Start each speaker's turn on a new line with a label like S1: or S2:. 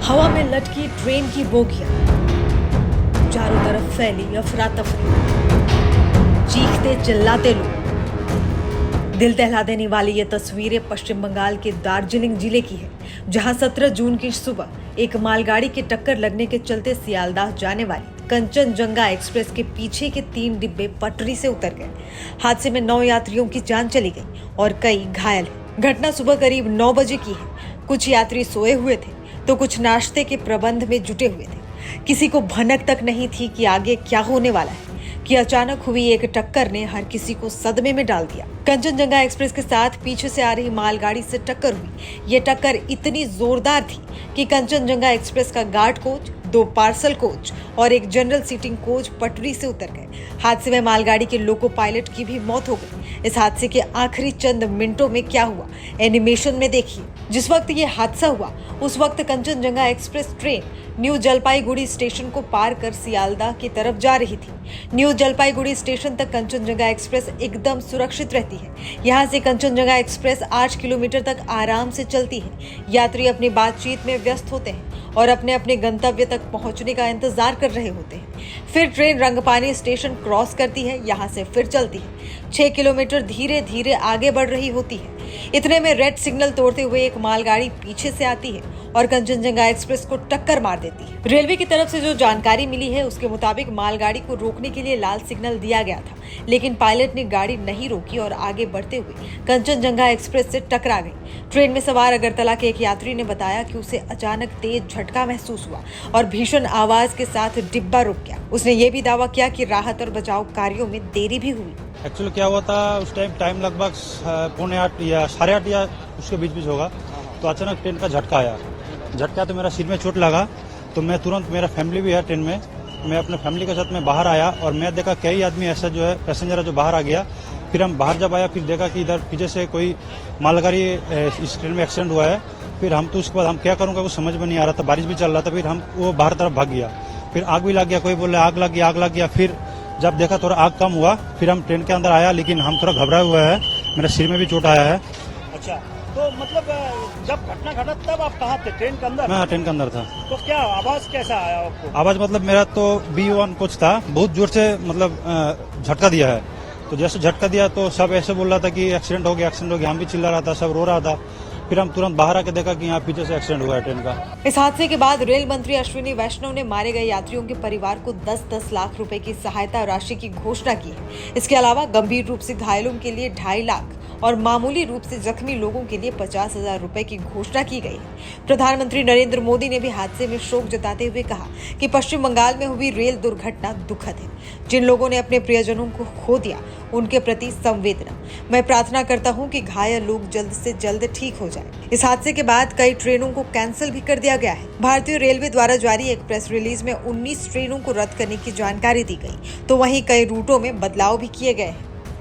S1: हवा में लटकी ट्रेन की बोगियां, चारों तरफ फैली अफरा तफरी, चीखते चिल्लाते लोग। दिल दहला देने वाली ये तस्वीरें पश्चिम बंगाल के दार्जिलिंग जिले की है, जहां 17 जून की सुबह एक मालगाड़ी के टक्कर लगने के चलते सियालदाह जाने वाली कंचनजंगा एक्सप्रेस के पीछे के 3 डिब्बे पटरी से उतर गए। हादसे में 9 यात्रियों की जान चली गई और कई घायल हैं। घटना सुबह करीब 9 बजे की है। कुछ यात्री सोए हुए थे तो कुछ नाश्ते के प्रबंध में जुटे हुए थे। किसी को भनक तक नहीं थी कि आगे क्या होने वाला है कि अचानक हुई एक टक्कर ने हर किसी को सदमे में डाल दिया। कंचनजंगा एक्सप्रेस के साथ पीछे से आ रही मालगाड़ी से टक्कर हुई। ये टक्कर इतनी जोरदार थी कि कंचनजंगा एक्सप्रेस का गार्ड कोच, 2 पार्सल कोच और एक जनरल सीटिंग कोच पटरी से उतर गए। हादसे में मालगाड़ी के लोको पायलट की भी मौत हो गई। इस हादसे के आखिरी चंद मिनटों में क्या हुआ, एनिमेशन में देखिए। जिस वक्त ये हादसा हुआ उस वक्त Kanchenjunga express train new Jalpaiguri station को पार कर सियालदाह की तरफ जा रही थी। न्यू जलपाईगुड़ी स्टेशन तक कंचनजंगा एक्सप्रेस एकदम सुरक्षित रहती है। यहाँ से कंचनजंगा एक्सप्रेस 8 किलोमीटर तक आराम से चलती है। यात्री अपनी बातचीत में व्यस्त होते हैं और अपने अपने गंतव्य तक पहुंचने का इंतजार कर रहे होते हैं। फिर ट्रेन रंगपानी स्टेशन क्रॉस करती है, यहाँ से फिर चलती है। 6 किलोमीटर धीरे धीरे आगे बढ़ रही होती है। इतने में रेड सिग्नल तोड़ते हुए एक मालगाड़ी पीछे से आती है और कंचनजंगा एक्सप्रेस को टक्कर मार देती है। रेलवे की तरफ से जो जानकारी मिली है उसके मुताबिक मालगाड़ी को रोकने के लिए लाल सिग्नल दिया गया था, लेकिन पायलट ने गाड़ी नहीं रोकी और आगे बढ़ते हुए कंचनजंगा एक्सप्रेस से टकरा गई। ट्रेन में सवार अगरतला के एक यात्री ने बताया कि उसे अचानक तेज झटका महसूस हुआ और भीषण आवाज के साथ डिब्बा रुक गया। उसने ये भी दावा किया कि राहत और बचाव कार्यों में देरी भी हुई।
S2: एक्चुअली क्या हुआ था, उस टाइम लगभग 7:45 या 8:30 या उसके बीच होगा, तो अचानक ट्रेन का झटका आया। झटका तो मेरा सिर में चोट लगा, तो मैं तुरंत, मेरा फैमिली भी है ट्रेन में, मैं अपने फैमिली के साथ में बाहर आया और मैं देखा कई आदमी ऐसा जो है पैसेंजर है जो बाहर आ गया। फिर हम बाहर जब आया फिर देखा कि इधर पीछे से कोई मालगाड़ी इस ट्रेन में एक्सीडेंट हुआ है। फिर हम तो उसके बाद हम क्या करूँगा वो समझ में नहीं आ रहा था, बारिश भी चल रहा था। फिर हम वो बाहर तरफ भाग गया, फिर आग भी लग गया, कोई बोले आग लग गया। फिर जब देखा थोड़ा आग कम हुआ फिर हम ट्रेन के अंदर आया, लेकिन हम थोड़ा घबराए हुए हैं, मेरे सिर में भी चोट आया है।
S3: अच्छा, तो मतलब जब घटना घटा तब आप कहाँ थे? ट्रेन के अंदर?
S2: मैं ट्रेन के अंदर था।
S3: तो क्या आवाज कैसा आया आपको?
S2: आवाज मतलब मेरा तो B1 कोच था, बहुत जोर से मतलब झटका दिया है। तो जैसे झटका दिया तो सब ऐसे बोल रहा था कि एक्सीडेंट हो गया। हम भी चिल्ला रहा था, सब रो रहा था। फिर हम तुरंत बाहर आके देखा कि यहाँ पीछे से एक्सीडेंट हुआ है ट्रेन का।
S1: इस हादसे के बाद रेल मंत्री अश्विनी वैष्णव ने मारे गए यात्रियों के परिवार को 10-10 लाख रुपए की सहायता राशि की घोषणा की है। इसके अलावा गंभीर रूप से घायलों के लिए 2.5 लाख और मामूली रूप से जख्मी लोगों के लिए 50,000 रुपए की घोषणा की गई है। प्रधानमंत्री नरेंद्र मोदी ने भी हादसे में शोक जताते हुए कहा कि पश्चिम बंगाल में हुई रेल दुर्घटना दुखद है। जिन लोगों ने अपने प्रियजनों को खो दिया उनके प्रति संवेदना। मैं प्रार्थना करता हूं कि घायल लोग जल्द से जल्द ठीक हो जाएं। इस हादसे के बाद कई ट्रेनों को कैंसिल भी कर दिया गया है। भारतीय रेलवे द्वारा जारी एक प्रेस रिलीज में 19 ट्रेनों को रद्द करने की जानकारी दी गई, तो वहीं कई रूटों में बदलाव भी किए गए हैं।